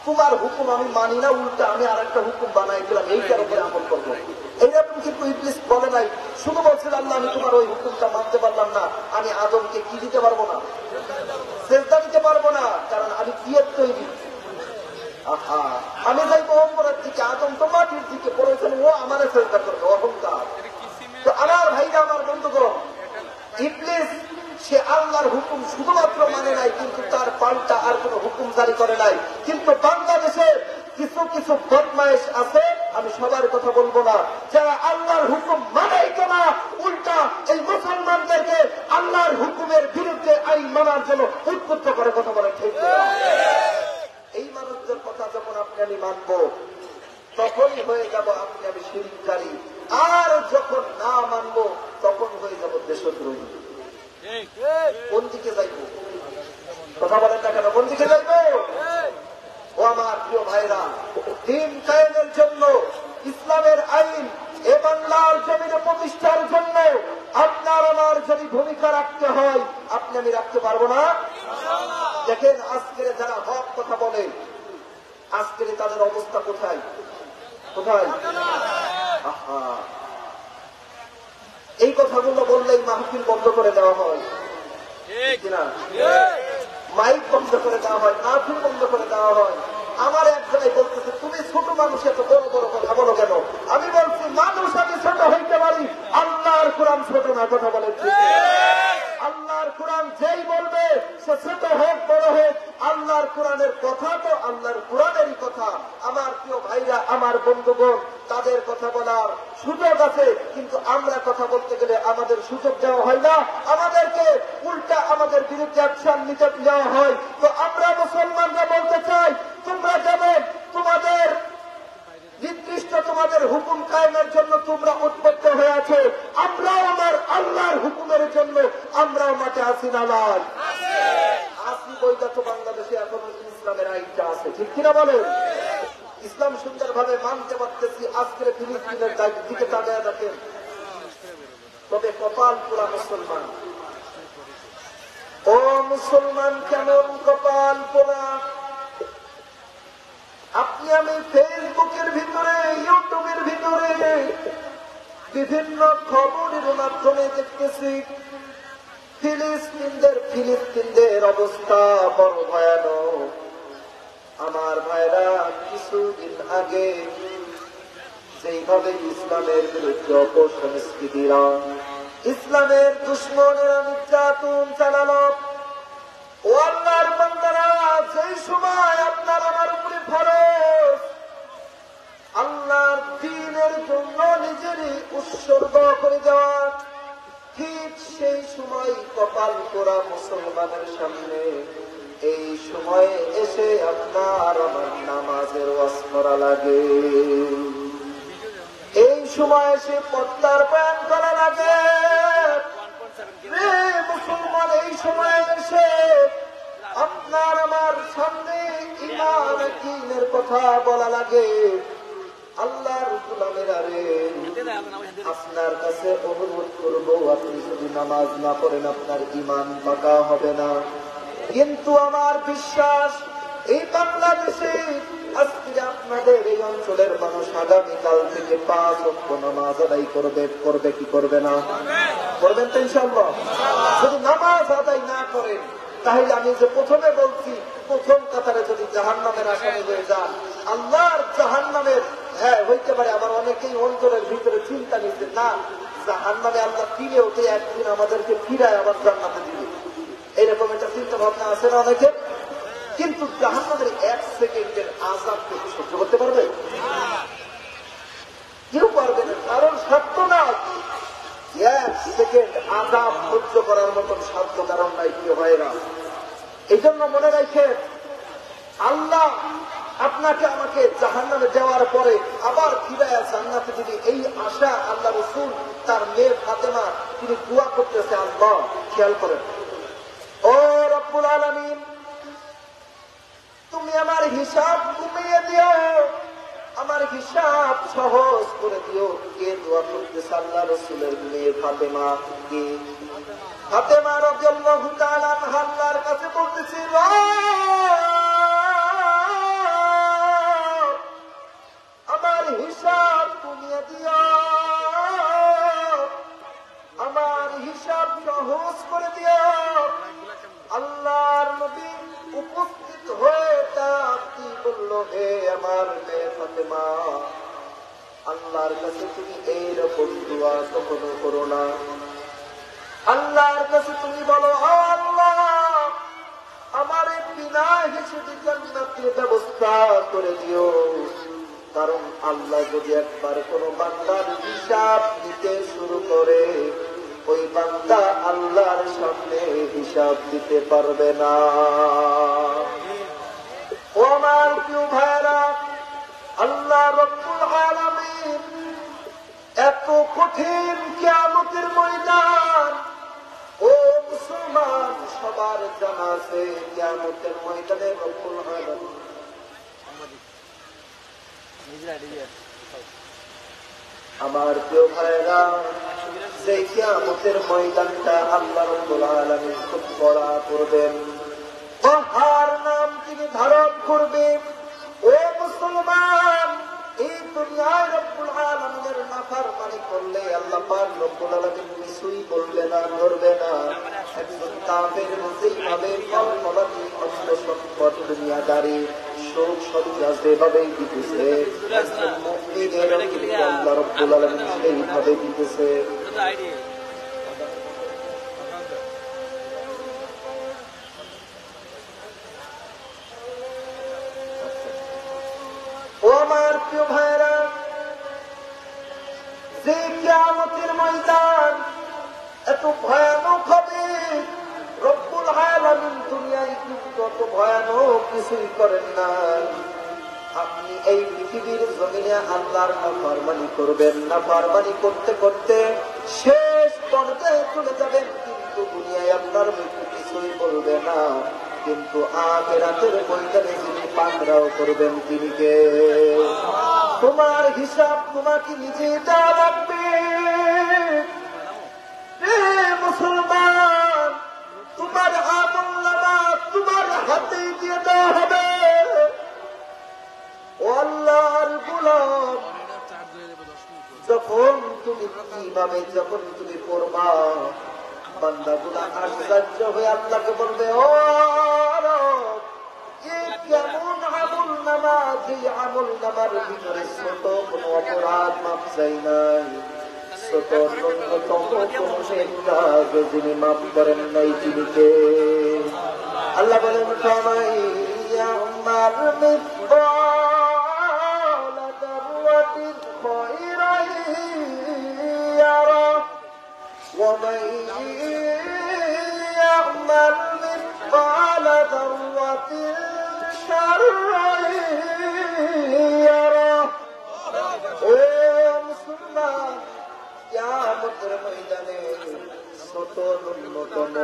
Speaker 1: তোমার হুকুম আমি মানি না, উল্টা আমি আর একটা হুকুম বানাই দিলাম, এইটার উপরে আমল করবো। এইরকম কিন্তু ইবলিস বলে নাই, শুধু বলছিল আল্লাহ আমি তোমার ওই হুকুমটা মানতে পারলাম না, আমি আদমকে কি দিতে পারবো না, সেজদা দিতে পারবো না, কারণ আমি বিয়ের তৈরি। আমি যাইবো ওপরের দিকে, আদম তো মাটির দিকে পড়েছেন, ও আমারে সেজদা করবে, অহংকার। তো আমার ভাইরা, আমার বন্ধুগণ, ইবলিস সে আল্লাহর হুকুম শুধুমাত্র মানে নাই, কিন্তু তার পাল্টা আর কোন হুকুম জারি করে নাই। কিন্তু বাংলাদেশে কিছু কিছু বদমাইশ আছে, আমি সবার কথা বলবো না, যারা আল্লাহর হুকুম মানেই তো না, উল্টা এই মুসলমানদেরকে আল্লাহর হুকুমের বিরুদ্ধে আইন মানার জন্য উদ্বুদ্ধ করে কথা বলে, ঠিক না? এই মানুষদের কথা যখন আপনি আমি মানব, তখনই হয়ে যাব আপনি আমি শিরককারী, আর যখন না মানব তখন হয়ে যাব দেশদ্রোহী। কোন দিকে যাইব? কথা বলেন না কেন? কোন দিকে যাইব? ও আমার প্রিয় ভাইরা, দিন কায়েমের জন্য, ইসলামের আইন এ বাংলার জমিনে প্রতিষ্ঠার জন্য আপনার আমার যদি ভূমিকা রাখতে হয়, আপনি আমি রাখতে পারবো না? দেখেন আজকের যারা হক কথা বলে, আজকের তাদের অবস্থা কোথায় কোথায়? এই কথাগুলো বললেই মাহফিল বন্ধ করে দেওয়া হয়, কিনা? মাইক বন্ধ করে দেওয়া হয়, মাহফিল বন্ধ করে দেওয়া হয়। আমার এক জায়গায় বলতেছে তুমি ছোট মানুষ এত বড় বড় কথা বলো কেন? আমি বলছি মানুষ আমি ছোট হইতে পারি, আল্লাহর কোরআন ছোট না। কথা বলে আল্লাহর কোরআন যেই বলবে সে ছোট হোক বড় হোক, আল্লাহর কোরআনের কথা তো আল্লাহর কোরআনেরই কথা। আমার প্রিয় ভাইরা, আমার বন্ধুগণ, তাদের কথা বলার সুযোগ আছে, কিন্তু আমরা কথা বলতে গেলে আমাদের সুযোগ দেওয়া হয় না, আমাদেরকে উল্টা আমাদের বিরুদ্ধে অ্যাকশন নিতে দেওয়া হয়। তো আমরা মুসলমানরা বলতে চাই, তোমরা যেমন তোমাদের নির্দিষ্ট তোমাদের হুকুম কায়েমের জন্য তোমরা উদ্বুদ্ধ হয়ে আছো, আমরাও আমার আল্লাহর হুকুমের জন্য আমরাও মাঠে আছি না? নাই আসি বইটা তো বাংলাদেশে এখনো ইসলামের আইনটা আছে, ঠিক কিনা বলেন? ইসলাম সুন্দরভাবে মানতে পারতেছি, আজকের ফিলিস্তিনের দিকে তাকায় দেখেন, তবে কপাল পোড়া মুসলমান। ও মুসলমান কেমন কপাল পোড়া! আপনি আমি ফেসবুকের ভিতরে, ইউটিউবের ভিতরে বিভিন্ন খবরের মাধ্যমে দেখতেছি ফিলিস্তিনদের অবস্থা বড় ভয়ানক। আমার ভাইরা, কিছুদিন আগে যেইভাবে ইসলামের বিরুদ্ধে অপসংস্কৃতিরা, ইসলামের দুশ্মনেরা নির্যাতন চালালো, ও আল্লাহর বান্দারা, যেই সময় আপনার আমার উপরে ফরজ আল্লাহর দ্বীনের জন্য নিজেরই উৎসর্গ করে দেওয়া, ঠিক সেই সময় কপাল পোড়া মুসলমানের সামনে এই সময়ে এসে আপনার আমার নামাজের ওয়াজ করা লাগে, এই সময় এসে পর্দার বয়ান করা লাগে। মুসলমান এই সময় এসে আপনার আমার সামনে ঈমান দ্বীনের কথা বলা লাগে। আল্লাহর গোলামেরা রে, আপনার কাছে অনুরোধ করব, আপনি যদি নামাজ না পড়েন আপনার ঈমান পাকা হবে না। কিন্তু আমার বিশ্বাস, এই বাংলাদেশে আজকে আপনাদের এই অঞ্চলের মানুষ আগামীকাল থেকে 5 ওয়াক্ত নামাজ আদায় করবে কি করবে না? করবেন তো ইনশাআল্লাহ। যদি নামাজ আদায় না করেন তাহলে আমি যে প্রথমে বলছি প্রথম কাতারে যদি জাহান্নামের আসামি হয়ে যান, আল্লাহর জাহান্নামের হ্যাঁ হইতে পারে। আবার অনেকেই অন্তরের ভিতরে চিন্তা নিচ্ছে না জাহান্নামে আল্লাহ ফিরে ওঠে একদিন আমাদেরকে ফিরায় আবার জান্নাতে দিবে, এইরকম একটা চিন্তা ভাবনা আছে না অনেকে। কিন্তু জাহান্নামের 1 সেকেন্ডের আযাব থেকে সহ্য করতে পারবে? কেউ পারবে না, কারণ সাধ্য না। 1 সেকেন্ড আযাব সহ্য করার মতন সাধ্য কারণ নাই কেউ হয় না। এই জন্য মনে রাখেন, আল্লাহ আপনাকে আমাকে জাহান্নামে দেওয়ার পরে আবার ফিরায়া জান্নাতে দিবে, এই আশা আল্লাহ রাসূল তার মেয়ে ফাতেমা তিনি দোয়া করতেছে। আল্লাহ খেয়াল করেন, ও রব্বুল আলামিন তুমি আমার হিসাব কমিয়ে দিও, আমার হিসাব সহজ করে দিও। কে দোয়া করতেছে? আল্লাহ রাসূলের মেয়ে ফাতেমা। কে? ফাতেমা রাদিয়াল্লাহু তাআলা আনহা আল্লাহর কাছে বলতেছে, আমার হিসাব কমিয়ে দিও, আমার হিসাব সহজ করে দিও। আল্লাহর নবী উপস্থিত হয়ে তার কি বললো, হে আমার মেয়ে ফাতেমা, আল্লাহর কাছে তুমি এইরকম দোয়া কখনো করো না। আল্লাহর কাছে তুমি বলো, আল্লাহ আমার বিনা হিসেবে জান্নাতের ব্যবস্থা করে দিও। কারণ আল্লাহ যদি একবার কোন বান্দার হিসাব দিতে শুরু করে, ওই বান্দা আল্লাহর সামনে হিসাব দিতে পারবে না। ও আমার প্রিয় ভাইরা, আল্লাহ রাব্বুল আলামিন এত কঠিন কিয়ামতের ময়দান, ও মুসলমান সবার জানা আছে কিয়ামতের ময়দানে রব্বুল আলামিন আমার প্রিয় ভাইরা, যে কিয়ামতের ময়দানটা আল্লাহ রাব্বুল আলামিন খুব কড়া করবেন, কাহার নাম তিনি ধারণ করবেন। ও মুসলমান, এই দুনিয়ায় রব্বুল আলামিনের নাফরমানি করলে আল্লাহ পাক রব্বুল আলামিন কিছুই বলবে না, ধরবে না। একজন কাফের যেইভাবে ফলাফলাদি অস্ত্র সম্পদ দুনিয়াদারি শোক সজ্জা যেভাবেই দিতেছে, একজন মুমিনের আল্লাহ রব্বুল আলামিন সেইভাবে দিতেছে। ও আমার প্রিয় ভাইরা, যে কিয়ামতের ময়দান এত ভয়ানক হবে, রব্বুল আলামিন দুনিয়ায় যত ভয়ানক কিছুই করেন না। আপনি এই পৃথিবীর জমিনে আল্লাহর নাফরমানি করবেন, নাফরমানি করতে করতে শেষ পর্যায়ে চলে যাবেন, কিন্তু দুনিয়ায় আপনার মৃত্যু কিছুই বলবে না। কিন্তু আখিরাতের ময়দানে যিনি পাকড়াও করবেন তিনি কে? তোমার হিসাব তোমাকে নিজে দেওয়া লাগবে। মুসলমান, তোমার আমলনামা তোমার হাতে দিয়ে দেওয়া হবে। ও আল্লাহর গোলাম, যখন তুমি কিভাবে যখন তুমি পড়বা, বান্দাগুলা আশ্চর্য হয়ে আল্লাহকে বলবে, ও রব, এই কেমন আমলনামা, যে আমলনামার ভিতরে ছোট কোনো অপরাধ মাপ চাই নাই, ছোট ন্যূনতম কোনো কাজ যিনি মাফ করেন নাই তিনি কে? আল্লাহ বলেন, ফামান ইয়ামাল মিসকাল যাররাতিন খায়রান ইয়ারা ওয়া মান ইয়ামাল মিসকাল যাররাতিন শাররান ইয়ারা। ও মুসলমান, কিয়ামতের ময়দানে ছোট ন্যূনতম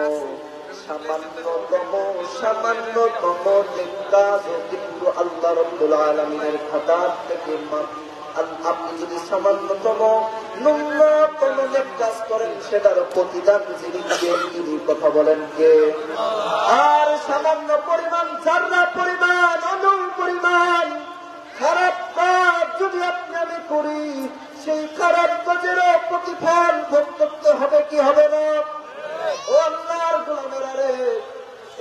Speaker 1: সামান্যতম কাজ কিন্তু আল্লাহ রাব্বুল আলামিনের খাতা থেকে মাফ। আপনি যদি সামান্যতম ন্যূনতম কাজ করেন, সেটার প্রতিদান যিনি দিবেন তিনি কথা বলেন কে? আর সামান্য পরিমাণ, জাররা পরিমাণ, অণু পরিমাণ খারাপ কাজ যদি আপনি আমি করি, সেই খারাপ কাজেরও প্রতিফল ভোগ করতে হবে কি হবে না? ও আল্লাহর গোলামেরা রে,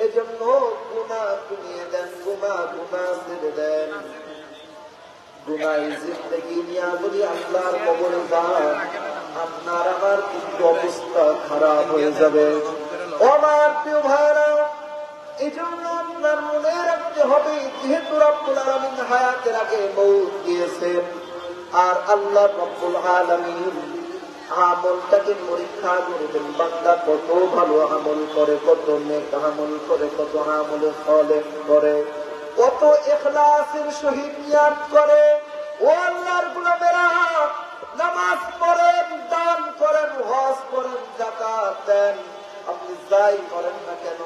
Speaker 1: এজন্য গুনাহ কমিয়ে দেন, গুনাহ ছেড়ে দেন। গুনাহ জিন্দেগি নিয়ে যদি আল্লাহর কবরে যান, আপনার আমার কিন্তু অবস্থা খারাপ হয়ে যাবে। আমার প্রিয় ভাইরা, এই জন্য আপনার মনে রাখতে হবে, যেহেতু রব্বুল আলামিন হায়াতের আগে মউত দিয়েছেন, আর আল্লাহ রব্বুল আলামিন আমলটাকে পরীক্ষা করবেন, বান্দা কত ভালো আমল করে, কত নেক আমল করে, কত আমলে সালেহ করে, কত ইখলাসের সহিত নিয়াত করে। ও আল্লাহর গোলামেরা, নামাজ পড়েন, দান করেন, হজ করেন, যাকাত দেন, আপনি যাই করেন না কেন,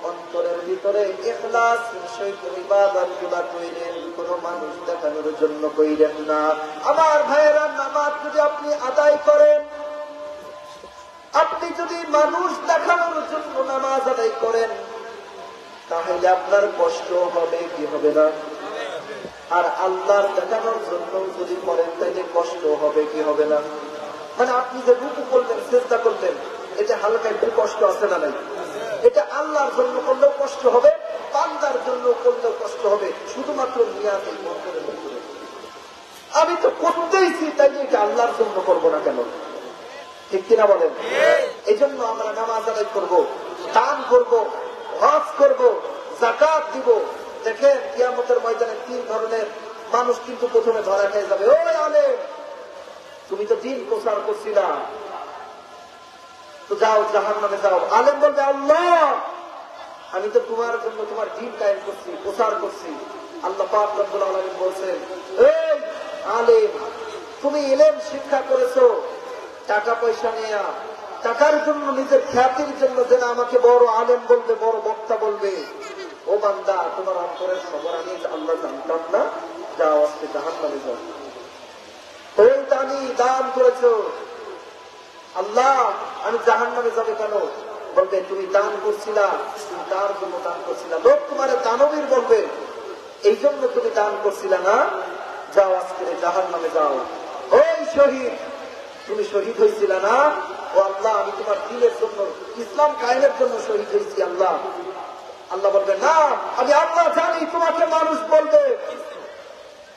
Speaker 1: অন্তরের ভিতরে ইখলাসের সহিত ইবাদতগুলো কইরেন, কোনো মানুষ দেখানোর জন্য কইরেন না। আমার ভাইয়েরা, নামাজ যদি আপনি আদায় করেন, আপনি যদি মানুষ দেখানোর জন্য নামাজ আদায় করেন, তাহলে আপনার কষ্ট হবে কি হবে না? আর আল্লাহর দেখানোর জন্য যদি করেন, তাহলে কষ্ট হবে কি হবে না? মানে আপনি যে রুকু করলেন, সিজদা করলেন, এটা হালকা একটু কষ্ট আছে না নাই? এটা আল্লাহর জন্য করলেও কষ্ট হবে, বান্দার জন্য করলেও কষ্ট হবে, শুধুমাত্র নিয়াতে মন্তরের ভিতরে। আমি তো করতেইছি, তাই এটা আল্লাহর জন্য করবো না কেন? ঠিক কিনা বলেন? এই জন্য আমরা নামাজ আদায় করবো, দান করবো, হজ করবো, যাকাত দিব। দেখেন কিয়ামতের ময়দানে 3 ধরনের মানুষ কিন্তু প্রথমে ধরা খেয়ে যাবে। ওই আলেম, তুমি তো দিন প্রচার করছিলা, তো যাও জাহান্নামে যাও। আলেম বলবে, আল্লাহ, আমি তো তোমার জন্য তোমার দিন কায়েম করছি, প্রচার করছি। আল্লাহ পাক রব্বুল আলামিন বলছেন, এই আলেম, তুমি ইলম শিক্ষা করেছো টাকা পয়সা নিয়ে, টাকার জন্য, নিজের খ্যাতির জন্য, যেন আমাকে বড় আলেম বলবে, বড় বক্তা বলবে। ও বান্দা, তোমার অন্তরের খবর আমি আল্লাহ জানতাম না, যাও আজকে জাহান্নামে যাও। ওই দানি দান করেছো, আল্লাহ আমি জাহান্নামে যাবে কেন? বলবে, তুমি দান করছিলা, তুমি তার জন্য দান করছিলা। লোক তোমার দানবীর বলবে, এই জন্য তুমি দান করছিলা না, যাও আজকে জাহান্নামে যাও। ওই শহীদ, তুমি শহীদ হয়েছিল না, ও আল্লাহ আমি তোমার দ্বীনের জন্য, ইসলাম কায়েমের জন্য শহীদ হয়েছি। আল্লাহ আল্লাহ বলবে, না, আমি আল্লাহ জানি তোমাকে মানুষ বলবে,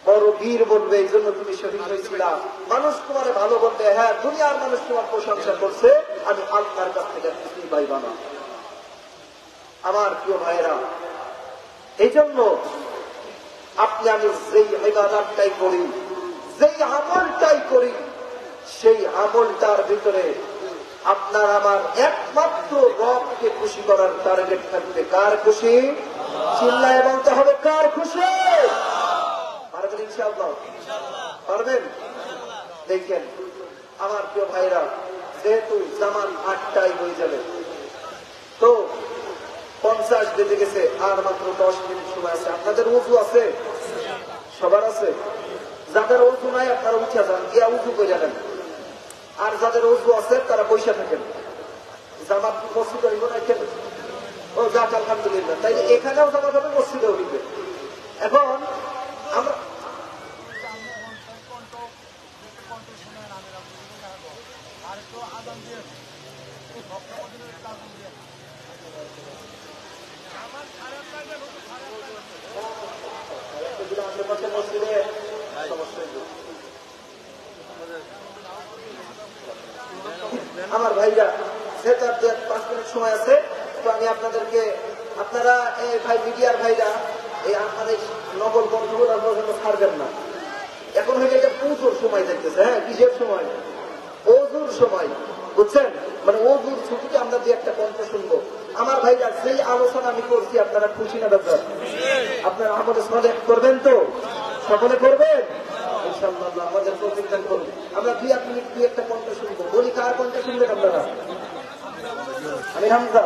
Speaker 1: বড় বীর বলবে, এই জন্য তুমি শহীদ হয়েছিল। মানুষ তোমার ভালো বলবে, হ্যাঁ, দুনিয়ার মানুষ তোমার প্রশংসা করছে, আমি আল্লাহর কাছ থেকে কিছুই পাইবা না। আমার প্রিয় ভাইয়েরা, এই জন্য আপনি আমি যেই ইবাদতটাই করি, যেই আমলটাই করি, সেই আমলটার ভিতরে আপনার আমার একমাত্র রবকে খুশি করার টার্গেট থাকবে। কার খুশি? চিল্লায় বলতে হবে, কার খুশি? পারবেন ইনশাআল্লাহ? পারবেন? দেখেন আমার প্রিয় ভাইরা, যেহেতু জামান 8টায় হয়ে যাবে, তো 50 বেজে গেছে, আর মাত্র 10 মিনিট সময় আছে। আপনাদের উযু আছে? সবার আছে? যাদের উযু নাই আপনারা উঠে যান, গিয়া উযু করে যাবেন। আর যাদের উযু আছে তারা বসে থাকেন। জামাত মসজিদে হইব না কেন? ও যাক, আলহামদুলিল্লাহ। তাই এখানেও জামাত হবে, মসজিদেও হইবে। এখন আমরা আশেপাশে মসজিদে আমার ভাইরা, যেহেতু 5 মিনিট সময় আছে, তো আমি আপনাদেরকে, আপনারা এই ভাই মিডিয়ার ভাইরা, এই আমাদের নকল বন্ধুগুলো আপনারা ছাড়বেন না। এখন হয়ে গেছে পুজোর সময় দেখতেছে। হ্যাঁ, কিসের সময়? ওজুর সময়, বুঝছেন? মানে ওজুর ছুটিতে আমরা যে একটা কণ্ঠ শুনবো। আমার ভাইরা, সেই আলোচনা আমি করছি, আপনারা খুশি না ব্যাপার? আপনারা আমাদের সালেহ করবেন তো? সকলে করবেন ইনশাআল্লাহ। আমাদের প্রতিজ্ঞান করুন, আমরা 2 মিনিট 2 একটা কণ্ঠ শুনবো। বলি, কার কণ্ঠ শুনবেন আপনারা? আমি হামজা।